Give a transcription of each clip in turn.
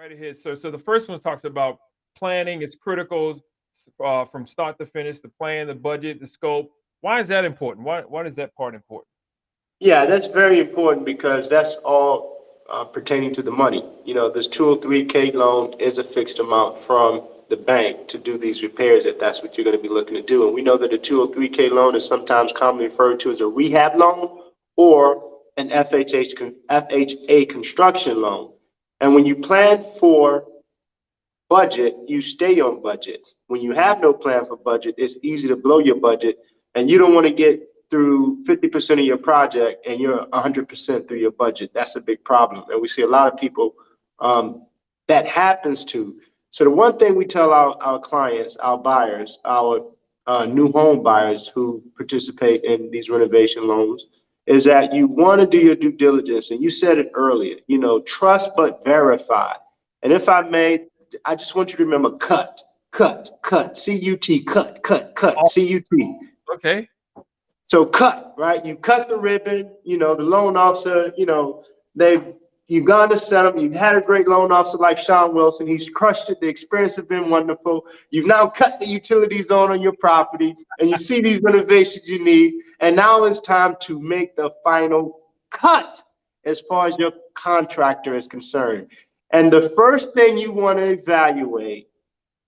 right ahead. So the first one talks about planning is critical from start to finish. The plan, the budget, the scope. Why is that important? Why is that part important? Yeah, that's very important because that's all pertaining to the money. You know, this 203K loan is a fixed amount from the bank to do these repairs if that's what you're going to be looking to do. And we know that a 203K loan is sometimes commonly referred to as a rehab loan or an FHA construction loan. And when you plan for budget, you stay on budget. When you have no plan for budget, it's easy to blow your budget, and you don't want to get through 50% of your project and you're 100% through your budget. That's a big problem, and we see a lot of people that happens to. So the one thing we tell our clients, our buyers, our new home buyers who participate in these renovation loans is that you want to do your due diligence, and you said it earlier, you know, trust but verify. And if I may, I just want you to remember cut, C-U-T, cut, Oh, C-U-T. okay. So cut, right? You cut the ribbon, you know, the loan officer, you know, you've gone to set them. You've had a great loan officer like Sean Wilson. He's crushed it. The experience has been wonderful. You've now cut the utilities on your property and you see these renovations you need. And now it's time to make the final cut as far as your contractor is concerned. And the first thing you want to evaluate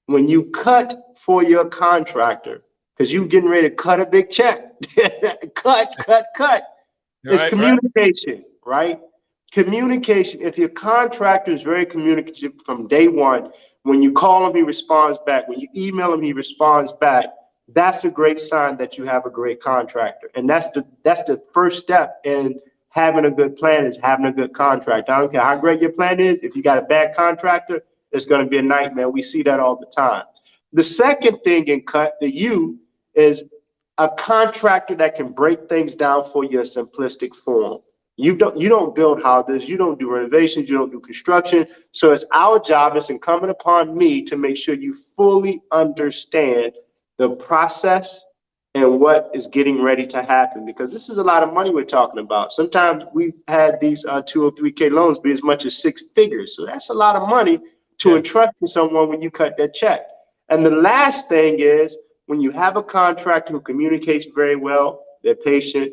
when you cut for your contractor, because you're getting ready to cut a big check, cut, is Right, right. communication, right? Communication. If your contractor is very communicative from day one, when you call him, he responds back. When you email him, he responds back. That's a great sign that you have a great contractor. And that's the first step in having a good plan, is having a good contractor. I don't care how great your plan is. If you got a bad contractor, it's going to be a nightmare. We see that all the time. The second thing in cut, the U, is a contractor that can break things down for you in simplistic form. You don't build houses, you don't do renovations, you don't do construction. So it's our job, it's incumbent upon me to make sure you fully understand the process and what is getting ready to happen, because this is a lot of money we're talking about. Sometimes we've had these 203K loans be as much as six figures. So that's a lot of money to Yeah. entrust to someone when you cut that check. And the last thing is, when you have a contractor who communicates very well, they're patient,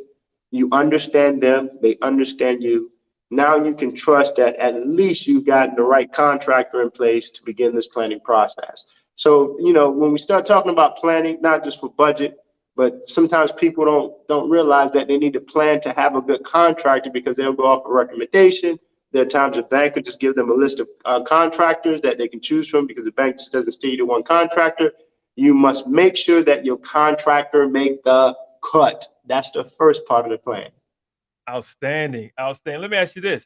you understand them, they understand you. Now you can trust that at least you've gotten the right contractor in place to begin this planning process. So, you know, when we start talking about planning, not just for budget, but sometimes people don't realize that they need to plan to have a good contractor because they'll go off a recommendation. There are times a bank could just give them a list of contractors that they can choose from because the bank just doesn't steer you to one contractor. You must make sure that your contractor make the cut. That's the first part of the plan. Outstanding. Outstanding. Let me ask you this.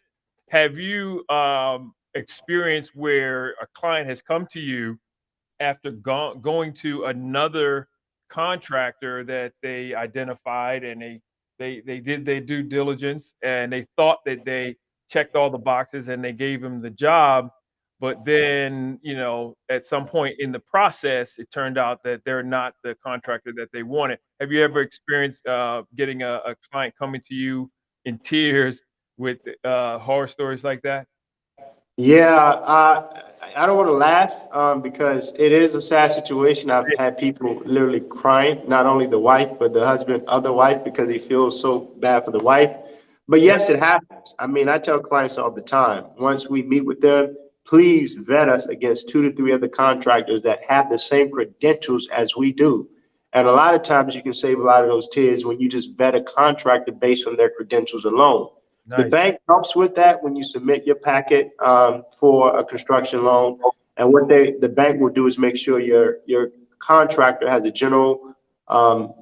Have you experienced where a client has come to you after going to another contractor that they identified, and they did their due diligence and they thought that they checked all the boxes and they gave him the job, but then, you know, at some point in the process it turned out that they're not the contractor that they wanted? Have you ever experienced getting a client coming to you in tears with horror stories like that? Yeah, I don't want to laugh because it is a sad situation. I've had people literally crying, not only the wife, but the husband of the wife, because he feels so bad for the wife. But Yeah. yes, it happens. I mean, I tell clients all the time, once we meet with them, please vet us against 2 to 3 other contractors that have the same credentials as we do. And a lot of times you can save a lot of those tears when you just vet a contractor based on their credentials alone. The Nice. bank helps with that when you submit your packet for a construction loan. And what the bank will do is make sure your contractor has a general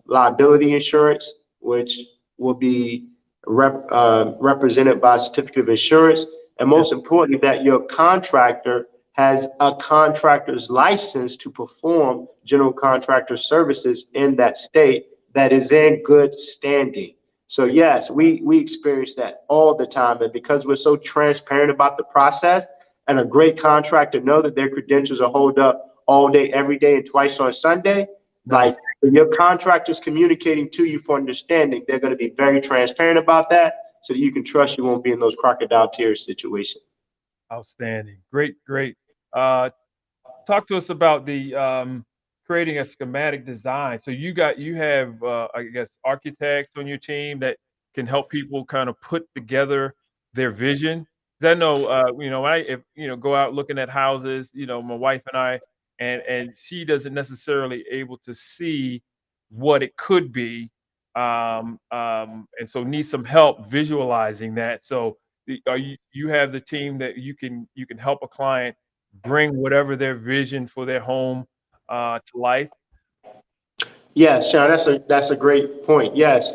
liability insurance, which will be represented by a certificate of insurance. And Yeah. most importantly, that your contractor has a contractor's license to perform general contractor services in that state that is in good standing. So yes, we experience that all the time. And because we're so transparent about the process, and a great contractor know that their credentials are hold up all day, every day, and twice on Sunday, like Nice. if your contractor's communicating to you for understanding, they're going to be very transparent about that so that you can trust you won't be in those crocodile tears situations. Outstanding. Great, great. Uh, Talk to us about the creating a schematic design. So you have I guess architects on your team that can help people kind of put together their vision. 'Cause I know I if go out looking at houses, my wife and I, and she doesn't necessarily able to see what it could be, and so needs some help visualizing that. So are you have the team that you can help a client bring whatever their vision for their home to life. Yeah, Sean, that's a great point. Yes,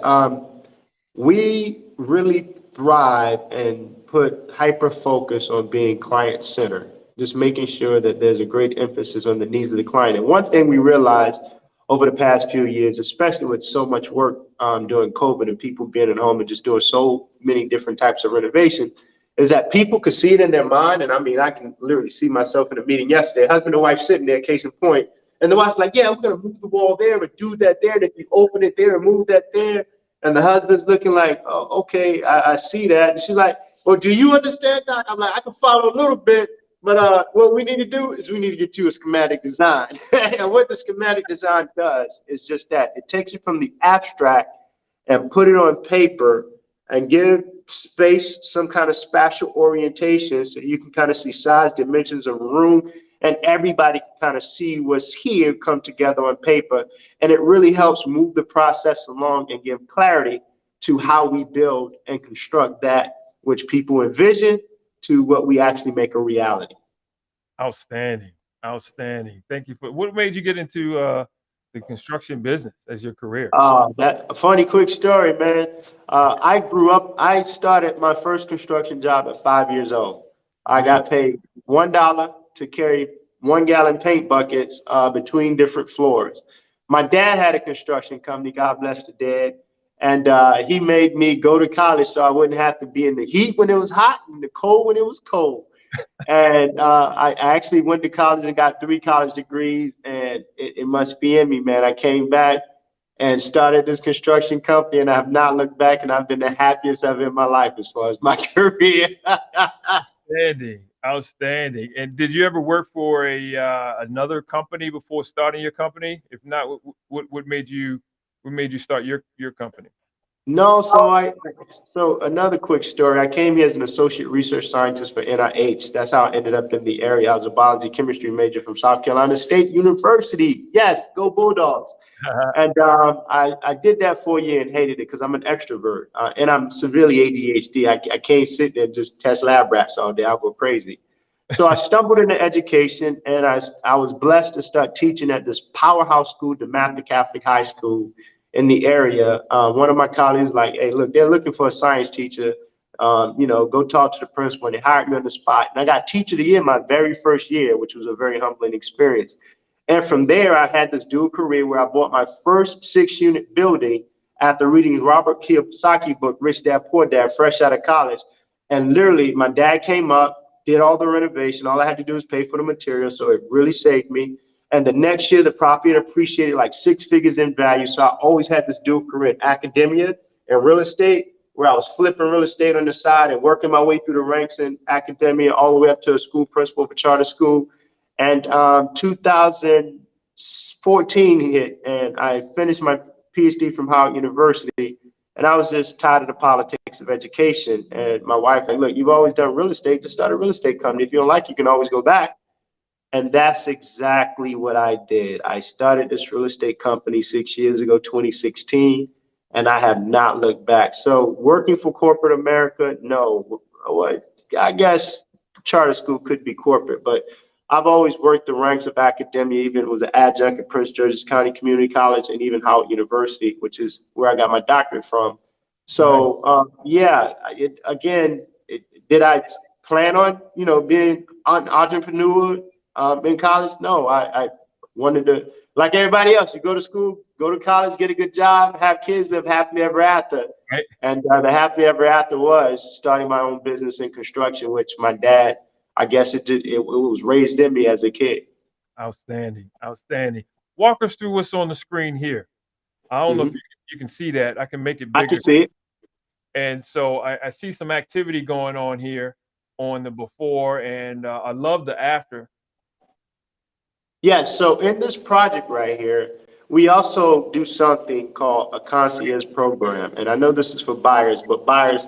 we really thrive and put hyper focus on being client centered, just making sure that there's a great emphasis on the needs of the client. And one thing we realized over the past few years, especially with so much work during COVID and people being at home and just doing so many different types of renovation, is that people could see it in their mind. And I mean, I can literally see myself in a meeting yesterday, husband and wife sitting there, case in point, and the wife's like, yeah, we're going to move the wall there and do that there. And if you open it there and move that there. And the husband's looking like, oh, okay, I see that. And she's like, well, do you understand that? I'm like, I can follow a little bit, but what we need to do is we need to get you a schematic design. And what the schematic design does is just that. It takes it from the abstract and put it on paper and give space some kind of spatial orientation so you can kind of see size, dimensions of a room, and everybody can kind of see what's here come together on paper. And it really helps move the process along and give clarity to how we build and construct that which people envision to what we actually make a reality. Outstanding, outstanding. Thank you for what made you get into the construction business as your career. That a funny quick story, man. I started my first construction job at 5 years old. I Really? got paid $1 to carry 1 gallon paint buckets between different floors. My dad had a construction company, God bless the dead, and he made me go to college so I wouldn't have to be in the heat when it was hot and the cold when it was cold. And I actually went to college and got 3 college degrees, and it must be in me, man. I came back and started this construction company, and I have not looked back, and I've been the happiest ever in my life as far as my career. Outstanding, outstanding. And did you ever work for a another company before starting your company? If not, what made you start your company? No, so another quick story. I came here as an associate research scientist for NIH. That's how I ended up in the area. I was a biology chemistry major from South Carolina State University. Yes, go Bulldogs. And I did that for a year and hated it because I'm an extrovert and I'm severely ADHD. I can't sit there and just test lab rats all day. I'll go crazy. So I stumbled into education, and I was blessed to start teaching at this powerhouse school, DeMatha Catholic High School in the area. One of my colleagues like, hey, look, they're looking for a science teacher. Go talk to the principal. And they hired me on the spot. And I got teacher of the year my very first year, which was a very humbling experience. And from there, I had this dual career where I bought my first 6 unit building after reading Robert Kiyosaki book, Rich Dad Poor Dad, fresh out of college. And literally, my dad came up, did all the renovation. All I had to do was pay for the material. So it really saved me. And the next year, the property had appreciated like 6 figures in value. So I always had this dual career in academia and real estate, where I was flipping real estate on the side and working my way through the ranks in academia all the way up to a school principal for charter school. And 2014 hit, and I finished my PhD from Howard University. And I was just tired of the politics of education. And my wife, like, look, you've always done real estate, just start a real estate company. If you don't like it, you can always go back. And that's exactly what I did. I started this real estate company 6 years ago, 2016, and I have not looked back. So working for corporate America, no. What I guess charter school could be corporate, but I've always worked the ranks of academia, even was an adjunct at Prince George's County Community College and even Howard University, which is where I got my doctorate from. Nice. So yeah, did I plan on being an entrepreneur in college? No, I wanted to, like everybody else, you go to school, go to college, get a good job, have kids, live happily ever after. Right. And the happily ever after was starting my own business in construction, which my dad, I guess it was raised in me as a kid. Outstanding, outstanding. Walk us through what's on the screen here. I don't know if Hmm. you can see that. I can make it I can bigger. see it. And so I see some activity going on here on the before, and I love the after. Yes, so in this project right here, we also do something called a concierge program. And I know this is for buyers, but buyers,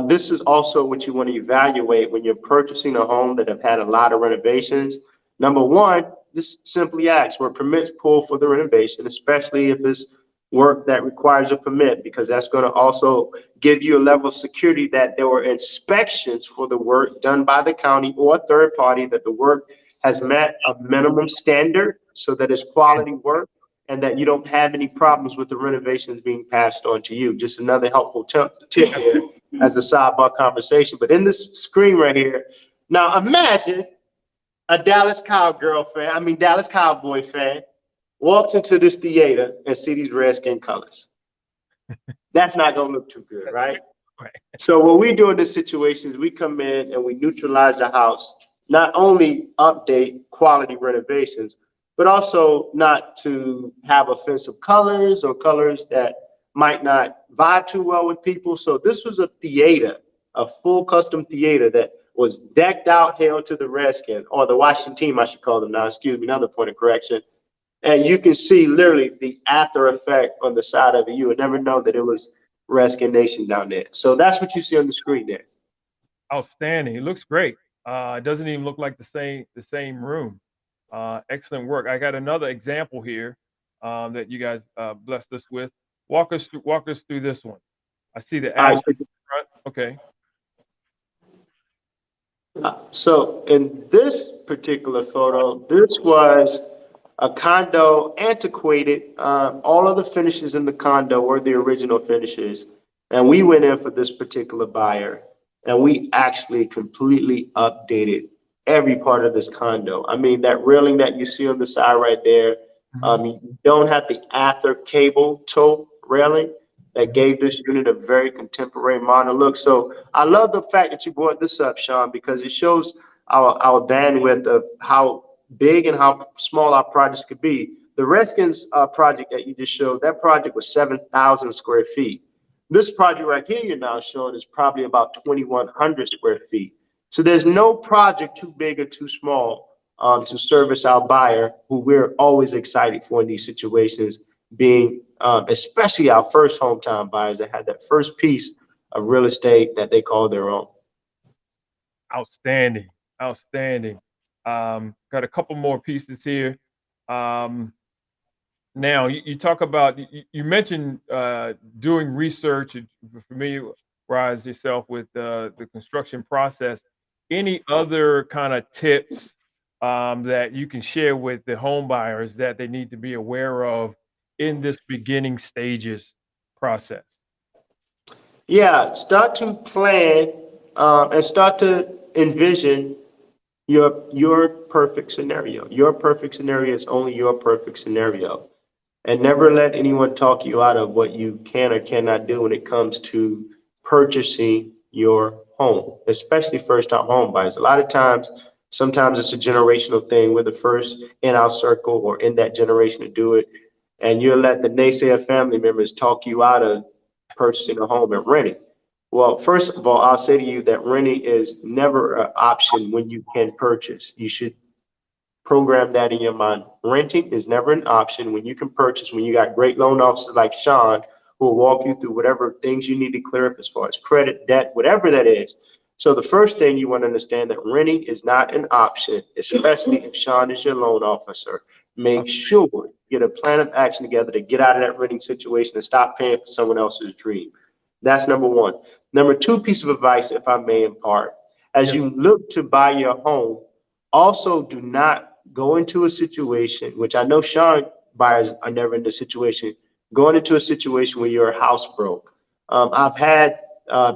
this is also what you want to evaluate when you're purchasing a home that have had a lot of renovations. Number one, just simply ask were permits pulled for the renovation, especially if it's work that requires a permit, because that's going to also give you a level of security that there were inspections for the work done by the county or a third party, that the work has met a minimum standard so that it's quality work and that you don't have any problems with the renovations being passed on to you. Just another helpful tip here as a sidebar conversation. But in this screen right here, now imagine a Dallas Cowboy fan walks into this theater and see these Redskin colors. That's not going to look too good, right? Right. So what we do in this situation is we come in and we neutralize the house, not only update quality renovations, but also not to have offensive colors or colors that might not vibe too well with people. So this was a theater, a full custom theater that was decked out, hail to the Redskins, or the Washington team, I should call them now, excuse me, another point of correction. And you can see literally the after effect on the side of it. You would never know that it was Redskin Nation down there. So that's what you see on the screen there. Outstanding. It looks great. It doesn't even look like the same room. Excellent work. I got another example here that you guys blessed us with. Walk us through this one. I see the All right. attic front. Okay. So in this particular photo, this was a condo, antiquated. All of the finishes in the condo were the original finishes. And we went in for this particular buyer and we actually completely updated every part of this condo. I mean, that railing that you see on the side right there, Mhm, you don't have the Ather cable tow railing that mhm. gave this unit a very contemporary modern look. So I love the fact that you brought this up, Sean, because it shows our bandwidth of how big and how small our projects could be. The Redskins project that you just showed, that project was 7,000 square feet. This project right here you're now showing is probably about 2,100 square feet. So there's no project too big or too small to service our buyer, who we're always excited for in these situations, being especially our first hometown buyers that had that first piece of real estate that they call their own. Outstanding. Outstanding. Got a couple more pieces here. Um, Now, you talk about you mentioned doing research and familiarize yourself with the construction process. Any other kind of tips that you can share with the home buyers that they need to be aware of in this beginning stages process? Yeah, start to plan and start to envision your perfect scenario. Your perfect scenario is only your perfect scenario. And never let anyone talk you out of what you can or cannot do when it comes to purchasing your home, especially first time home buyers. A lot of times, sometimes it's a generational thing. We're the first in our circle or in that generation to do it. And you'll let the naysayer family members talk you out of purchasing a home and renting. Well, first of all, I'll say to you that renting is never an option when you can purchase. You should program that in your mind. Renting is never an option when you can purchase, when you got great loan officers like Sean who will walk you through whatever things you need to clear up as far as credit, debt, whatever that is. So the first thing you want to understand that renting is not an option, especially if Sean is your loan officer. Make sure you get a plan of action together to get out of that renting situation and stop paying for someone else's dream. That's number one. Number two piece of advice, if I may impart, as Yes. you look to buy your home, also do not go into a situation, which I know Sean buyers are never in the situation, going into a situation where your house broke. I've had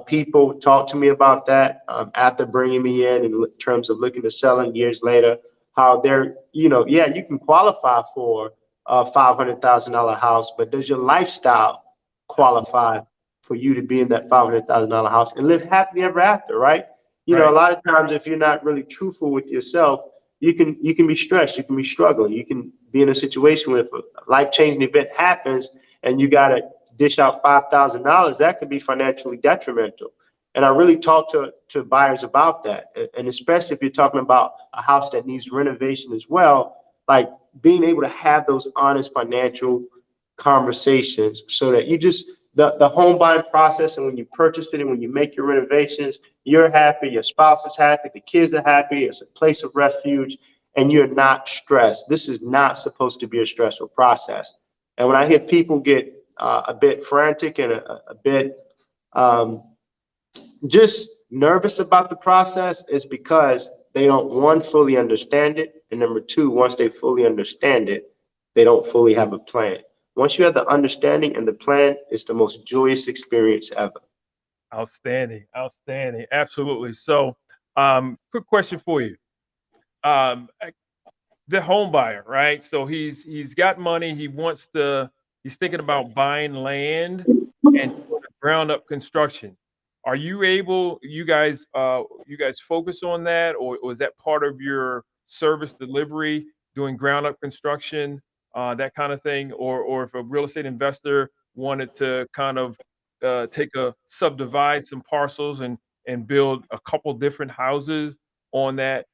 people talk to me about that after bringing me in terms of looking to selling years later, how they're, yeah, you can qualify for a $500,000 house, but does your lifestyle Absolutely. qualify for you to be in that $500,000 house and live happily ever after, right? A Right. lot of times if you're not really truthful with yourself, you can be stressed, you can be struggling, you can be in a situation where if a life-changing event happens and you got to dish out $5,000, that could be financially detrimental. And I really talk to buyers about that. And especially if you're talking about a house that needs renovation as well, like being able to have those honest financial conversations so that you just, the home buying process and when you purchased it and when you make your renovations, you're happy, your spouse is happy, the kids are happy, it's a place of refuge, and you're not stressed. This is not supposed to be a stressful process. And when I hear people get a bit frantic and a bit um, just nervous about the process, is because they don't, one, fully understand it, and number two, once they fully understand it, they don't fully have a plan. Once you have the understanding and the plan, it's the most joyous experience ever. Outstanding, outstanding, absolutely. So, quick question for you. I the home buyer, right? So he's got money. He's thinking about buying land and doing a ground up construction. Are you able, you guys focus on that, or is that part of your service delivery, doing ground up construction, that kind of thing? Or if a real estate investor wanted to kind of subdivide some parcels and build a couple different houses on that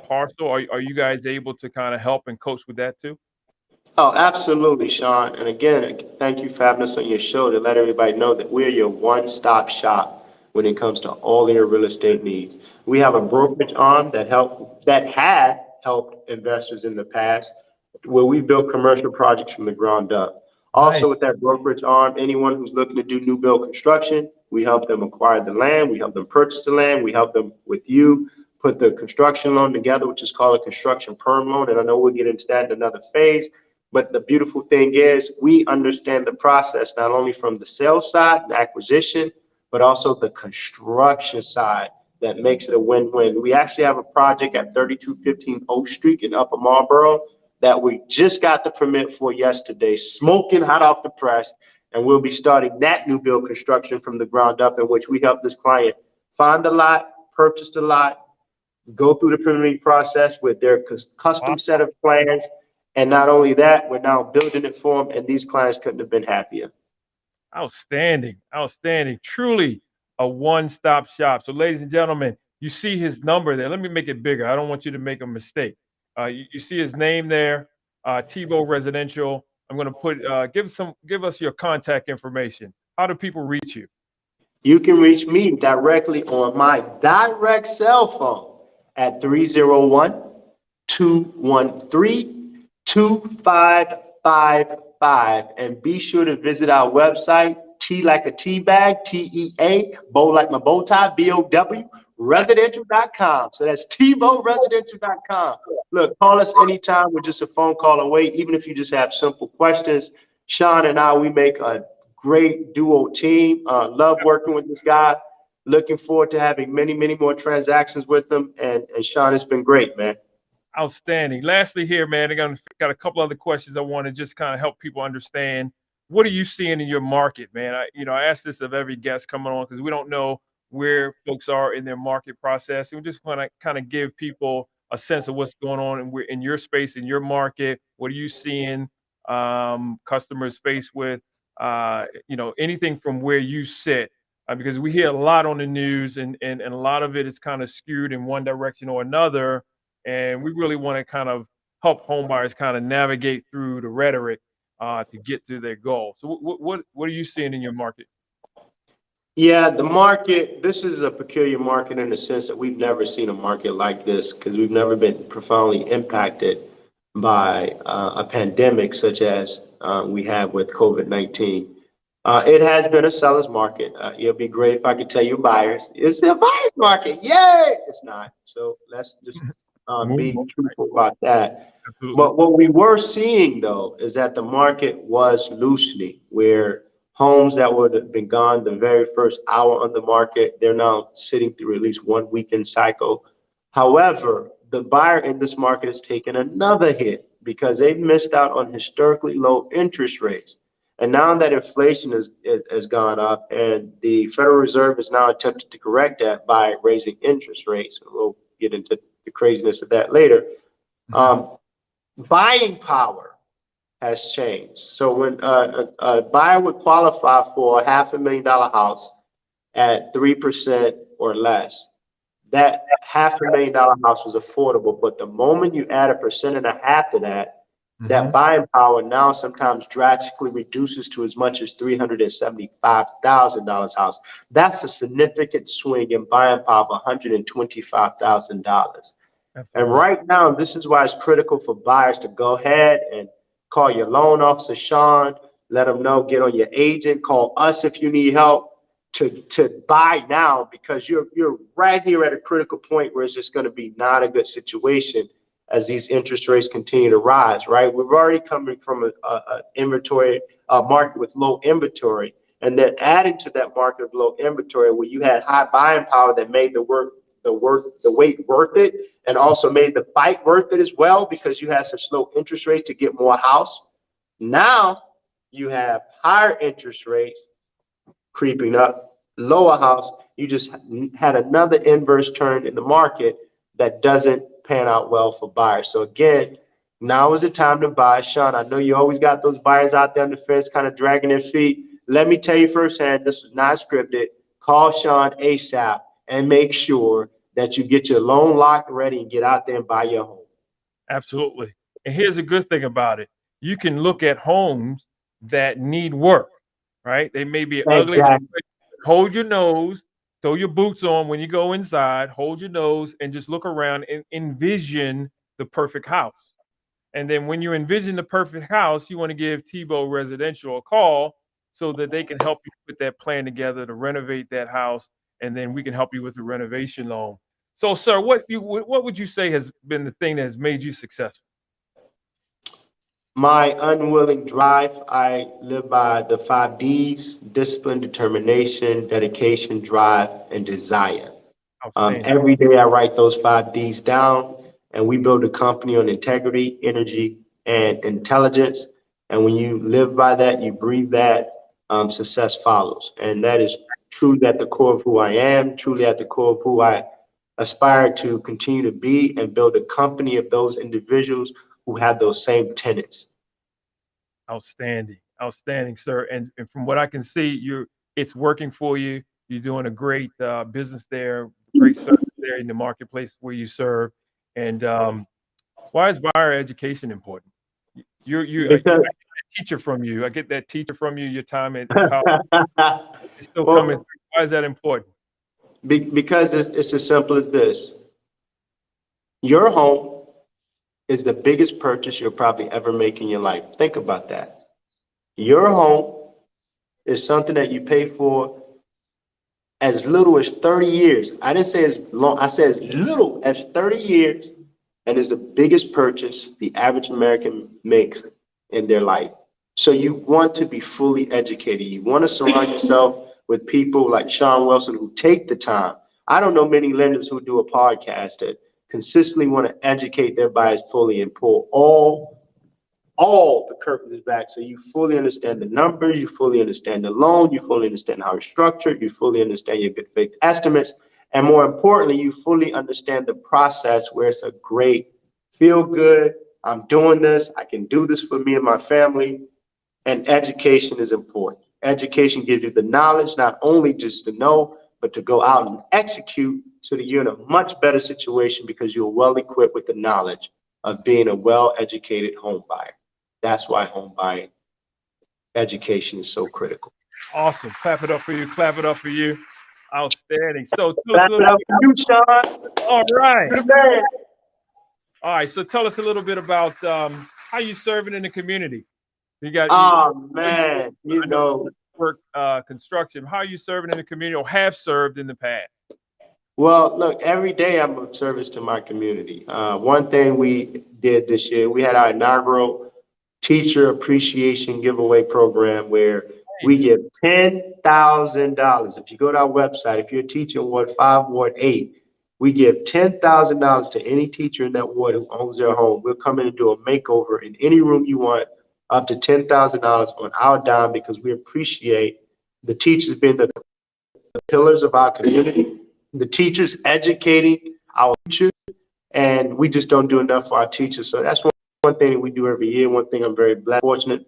parcel? Are you guys able to kind of help and coach with that too? Oh, absolutely, Sean. And again, thank you for having us on your show to let everybody know that we're your one-stop shop when it comes to all your real estate needs. We have a brokerage arm that had helped investors in the past, where we built commercial projects from the ground up. Nice. Also, with that brokerage arm, anyone who's looking to do new build construction, we help them acquire the land, we help them purchase the land, we help them with you put the construction loan together, which is called a construction perm loan. And I know we'll get into that in another phase. But the beautiful thing is we understand the process, not only from the sales side, the acquisition, but also the construction side that makes it a win-win. We actually have a project at 3215 Oak Street in Upper Marlboro that we just got the permit for yesterday, smoking hot off the press. And we'll be starting that new build construction from the ground up, in which we help this client find the lot, purchase the lot, go through the permitting process with their Wow. custom set of plans. And not only that, we're now building it for them, and these clients couldn't have been happier. Outstanding, outstanding. Truly a one-stop shop. So, ladies and gentlemen, you see his number there. Let me make it bigger. I don't want you to make a mistake. You see his name there, Tebow Residential. I'm going to put give us your contact information. How do people reach you? You can reach me directly on my direct cell phone at 301-213-2555. And be sure to visit our website, T like a tea bag, TEA, bow like my bow tie, BOW, residential.com. So that's TBowResidential.com. Look, call us anytime. We're just a phone call away, even if you just have simple questions. Sean and I, we make a great duo team. Love working with this guy. Looking forward to having many, many more transactions with him. And Sean, it's been great, man. Outstanding. Lastly, here, man, I got a couple other questions I want to just kind of help people understand. What are you seeing in your market, man? I ask this of every guest coming on because we don't know where folks are in their market process. And we just want to kind of give people a sense of what's going on in your space, in your market. What are you seeing customers faced with? Anything from where you sit, because we hear a lot on the news, and a lot of it is kind of skewed in one direction or another. And we really want to kind of help homebuyers kind of navigate through the rhetoric to get to their goal. So what are you seeing in your market? Yeah, the market, this is a peculiar market in the sense that we've never seen a market like this because we've never been profoundly impacted by a pandemic such as we have with COVID-19. It has been a seller's market. It'll be great if I could tell you buyers. It's a buyer's market. Yay! It's not. So let's just Move be on. truthful about that. Absolutely. But what we were seeing, though, is that the market was loosening, where homes that would have been gone the very first hour on the market, they're now sitting through at least one weekend cycle. However, the buyer in this market has taken another hit because they've missed out on historically low interest rates. And now that inflation has gone up and the Federal Reserve is now attempting to correct that by raising interest rates, we'll get into the craziness of that later. Um, Buying power has changed. So when a buyer would qualify for a $500,000 house at 3% or less, that $500,000 house was affordable. But the moment you add 1.5% to that, that buying power now sometimes drastically reduces to as much as $375,000 house. That's a significant swing in buying power of $125,000. And Absolutely. right now, this is why it's critical for buyers to go ahead and call your loan officer, Sean, let them know, get on your agent, call us if you need help to buy now, because you're right here at a critical point where it's just going to be not a good situation as these interest rates continue to rise, right? We're already coming from a inventory market with low inventory, and then adding to that market of low inventory where you had high buying power that made the wait worth it, and also made the fight worth it as well, because you had such low interest rates to get more house. Now you have higher interest rates creeping up, lower house. You just had another inverse turn in the market that doesn't pan out well for buyers. So again, now is the time to buy. Sean, I know you always got those buyers out there on the fence kind of dragging their feet. Let me tell you firsthand, this was not scripted. Call Sean ASAP and make sure that you get your loan locked ready and get out there and buy your home. Absolutely. And here's a good thing about it. You can look at homes that need work, right? They may be ugly. Exactly. Hold your nose, throw your boots on when you go inside, hold your nose, and just look around and envision the perfect house. And then when you envision the perfect house, you want to give Tebow Residential a call so that they can help you put that plan together to renovate that house, and then we can help you with the renovation loan. So, sir, what would you say has been the thing that has made you successful? My unwilling drive, I live by the 5 Ds: discipline, determination, dedication, drive, and desire. Outstanding. Every day I write those 5 Ds down, and we build a company on integrity, energy, and intelligence. And when you live by that, you breathe that, success follows. And that is truly at the core of who I am, truly at the core of who I aspire to continue to be, and build a company of those individuals who have those same tenets. Outstanding. Outstanding, sir. And from what I can see, it's working for you. You're doing a great business there, great service there in the marketplace where you serve. And why is buyer education important? I get Because that teacher from you. I get that teacher from you. Your time at college is still coming well, through. Why is that important? because it's as simple as this. Your home is the biggest purchase you'll probably ever make in your life. Think about that. Your home is something that you pay for as little as 30 years. I didn't say as long, I said as little as 30 years, and is the biggest purchase the average American makes in their life. So you want to be fully educated. You want to surround yourself with people like Sean Wilson who take the time. I don't know many lenders who do a podcast that consistently want to educate their buyers fully and pull all the curtains back so you fully understand the numbers, you fully understand the loan, you fully understand how it's structured, you fully understand your good faith estimates, and more importantly, you fully understand the process where it's a great feel good. I'm doing this. I can do this for me and my family. And education is important. Education gives you the knowledge, not only just to know, but to go out and execute so that you're in a much better situation because you're well equipped with the knowledge of being a well-educated home buyer. That's why home buying education is so critical. Awesome. Clap it up for you. Clap it up for you. Outstanding. So tell us a Clap little it up bit. for you, Sean. All right. You're the man. All right. So tell us a little bit about how you serving in the community. You got you. Oh I know man, I know you work construction. How are you serving in the community or have served in the past? well, look, every day I'm of service to my community. One thing we did this year, we had our inaugural teacher appreciation giveaway program where we Nice. give $10,000. If you go to our website, if you're a teacher in Ward 5, Ward 8, we give $10,000 to any teacher in that ward who owns their home. We'll come in and do a makeover in any room you want, up to $10,000 on our dime, because we appreciate the teachers being the pillars of our community, the teachers educating our teachers, and we just don't do enough for our teachers. So that's one thing that we do every year. One thing I'm very blessed, fortunate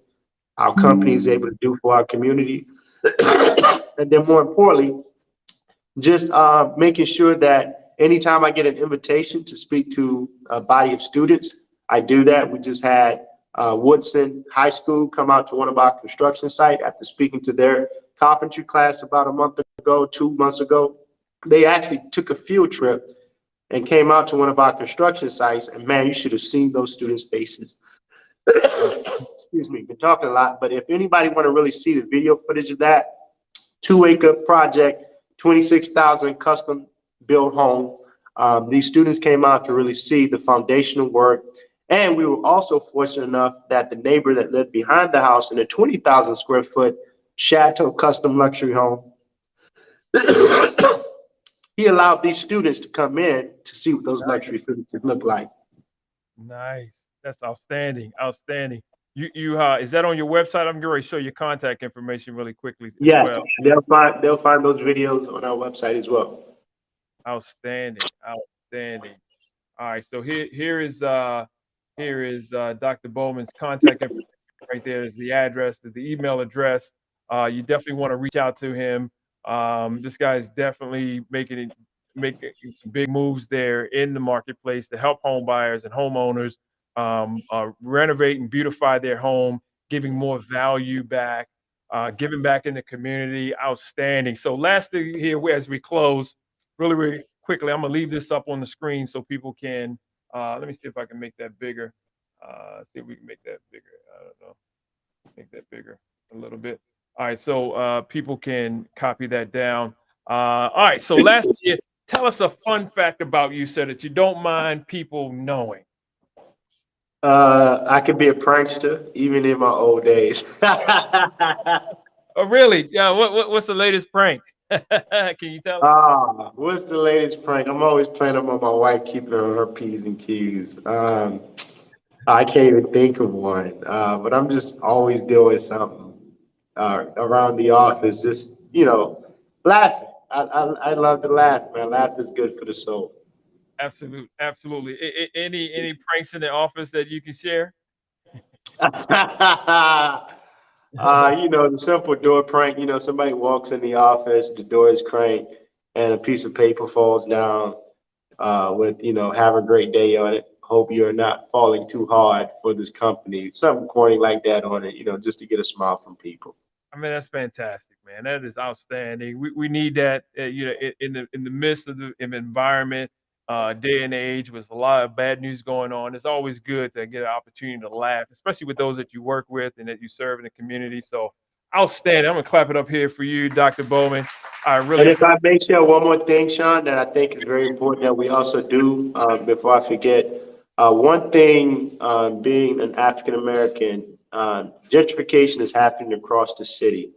our company is able to do for our community. And then more importantly, Just making sure that anytime I get an invitation to speak to a body of students, I do that. We just had Woodson High School come out to one of our construction site after speaking to their carpentry class about a month ago, 2 months ago. They actually took a field trip and came out to one of our construction sites, and man, you should have seen those students' faces. Wow. Excuse me, been talking a lot, but if anybody want to really see the video footage of that, 2 acre project, 26,000 custom built home. These students came out to really see the foundational work. And we were also fortunate enough that the neighbor that lived behind the house in a 20,000 square foot chateau custom luxury home, he allowed these students to come in to see what those luxury finishes look like. Nice. That's outstanding. Outstanding. Is that on your website? I'm going to show your contact information really quickly as Yes, well. they'll find those videos on our website as well. Outstanding. Outstanding. All right. So here is Dr. Bowman's contact information right there is the address, the email address. You definitely want to reach out to him. This guy is definitely making some big moves there in the marketplace to help home buyers and homeowners renovate and beautify their home, giving more value back, giving back in the community. Outstanding. So last thing here as we close, really, really quickly, I'm gonna leave this up on the screen so people can. Let me see if I can make that bigger. See if we can make that bigger. I don't know. Make that bigger a little bit. All right, so people can copy that down. All right, so lastly, tell us a fun fact about you, so that you don't mind people knowing. I could be a prankster even in my old days. Oh, really? Yeah. What's the latest prank? Can you tell us? What's the latest prank? I'm always playing up on my wife, keeping her on her P's and Q's. I can't even think of one, but I'm just always doing something around the office, just, laughing. I love to laugh, man. Laugh is good for the soul. Absolutely. Any pranks in the office that you can share? The simple door prank, somebody walks in the office, the door is cranked, and a piece of paper falls down with, have a great day on it. Hope you're not falling too hard for this company. Something corny like that on it, just to get a smile from people. I mean, that's fantastic, man. That is outstanding. We need that, in the midst of the environment, day and age, with a lot of bad news going on. It's always good to get an opportunity to laugh, especially with those that you work with and that you serve in the community. So outstanding. I'm gonna clap it up here for you, Dr. Bowman. I really And if appreciate. I may share one more thing, Sean, that I think is very important that we also do before I forget. One thing, being an African American, gentrification is happening across the city.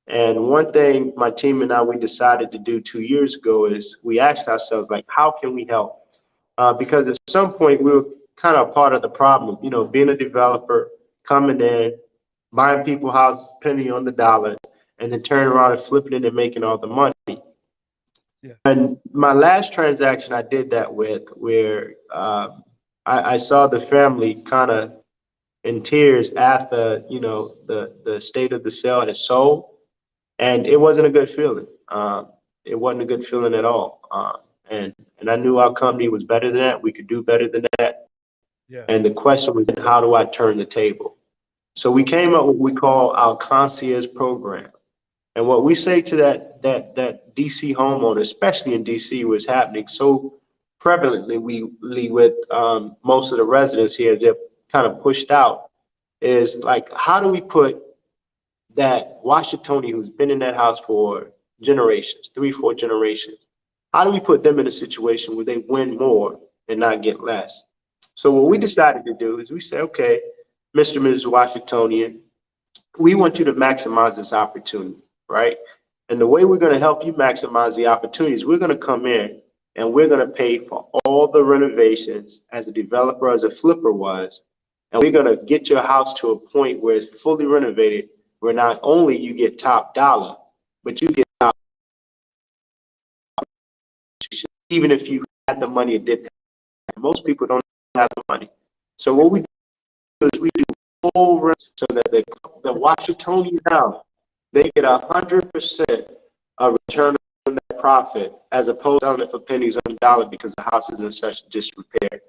And one thing my team and I, we decided to do 2 years ago is we asked ourselves, like, how can we help? Because at some point we were kind of part of the problem, being a developer, coming in, buying people houses, penny on the dollar, and then turning around and flipping it and making all the money. Yeah. And my last transaction I did that with, where I saw the family kind of in tears after, the state of the sale and it sold, and it wasn't a good feeling. It wasn't a good feeling at all. And I knew our company was better than that. We could do better than that. Yeah. And the question was, how do I turn the table? So we came up with what we call our concierge program. And what we say to that DC homeowner, especially in DC, where it's happening so prevalently with most of the residents here, as they're kind of pushed out, is like, how do we put that Washingtonian who's been in that house for generations, 3, 4 generations, how do we put them in a situation where they win more and not get less? So what we decided to do is we say, okay, Mr. and Mrs. Washingtonian, we want you to maximize this opportunity, right? And the way we're going to help you maximize the opportunities, we're going to come in and we're going to pay for all the renovations as a developer, as a flipper was. And we're going to get your house to a point where it's fully renovated, where not only you get top dollar, but you get top, even if you had the money, it didn't. Most people don't have the money. So what we do is we do full rent so that the Washingtonian house, they get 100% of return on that profit as opposed to selling it for pennies on the dollar because the house is in such disrepair.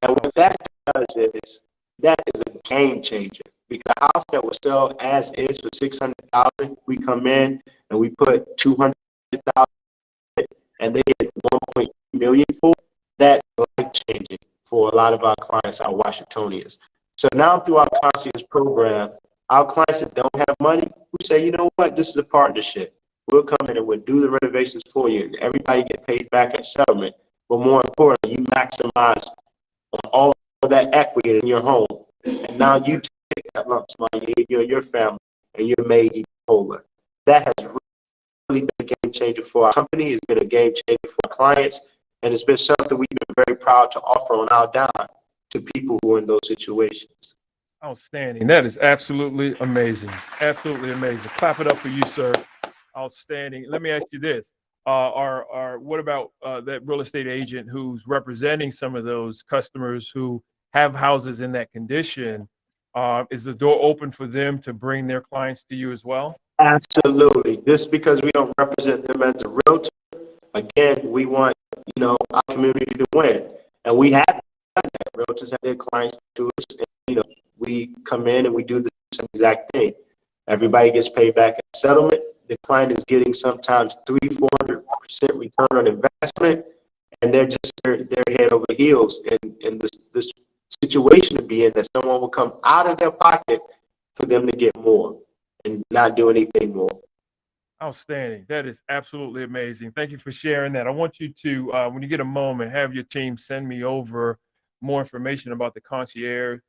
And what that does is that is a game changer because a house that will sell as is for 600,000, we come in and we put 200,000 and they get 1.2 million for it. That's life changing for a lot of our clients, our Washingtonians. So now through our concierge program, our clients that don't have money, we say, you know what, this is a partnership. We'll come in and we'll do the renovations for you. And everybody get paid back at settlement. But more importantly, you maximize on all of that equity in your home. And now you take that lump sum money, you and your family, and you're made even wholer. That has really been a game changer for our company. It's been a game changer for our clients. And it's been something we've been very proud to offer on our dime to people who are in those situations. Outstanding. That is absolutely amazing. Absolutely amazing. Clap it up for you, sir. Outstanding. Let me ask you this. What about that real estate agent who's representing some of those customers who have houses in that condition? Is the door open for them to bring their clients to you as well? Absolutely. Just because we don't represent them as a realtor, again, we want, our community to win. And we have done that. Realtors have their clients to us, and, we come in and we do the same exact thing. Everybody gets paid back at settlement. The client is getting sometimes 300-400% return on investment, and they're head over heels in this situation to be in, that someone will come out of their pocket for them to get more and not do anything more. Outstanding. That is absolutely amazing. Thank you for sharing that. I want you to, when you get a moment, have your team send me over more information about the concierge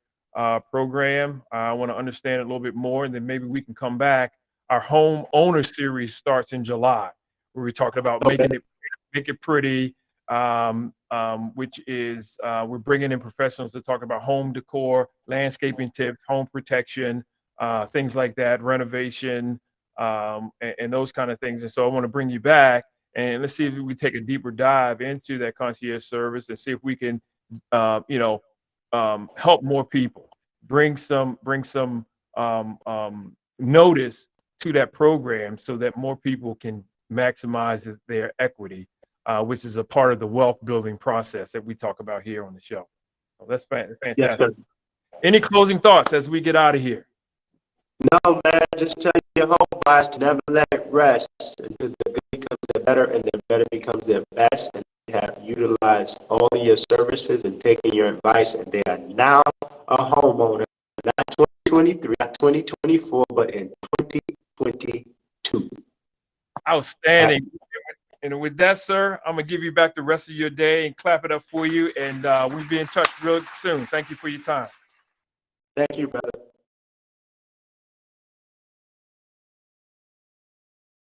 program. I want to understand it a little bit more, and then maybe we can come back. Our home owner series starts in July, where we're talking about Okay. make it pretty, which is we're bringing in professionals to talk about home decor, landscaping tips, home protection, things like that, renovation, and those kind of things. And so I want to bring you back, and let's see if we take a deeper dive into that concierge service and see if we can, help more people, bring some notice to that program so that more people can maximize their equity, which is a part of the wealth building process that we talk about here on the show. So that's fantastic. Yes, sir. Any closing thoughts as we get out of here? No, man, just tell your home buyers to never let it rest until the good becomes their better and their better becomes their best, and they have utilized all of your services and taken your advice, and they are now a homeowner, not 2023, not 2024, but in 2022. Outstanding. And with that, sir, I'm going to give you back the rest of your day and clap it up for you. And we'll be in touch real soon. Thank you for your time. Thank you, brother.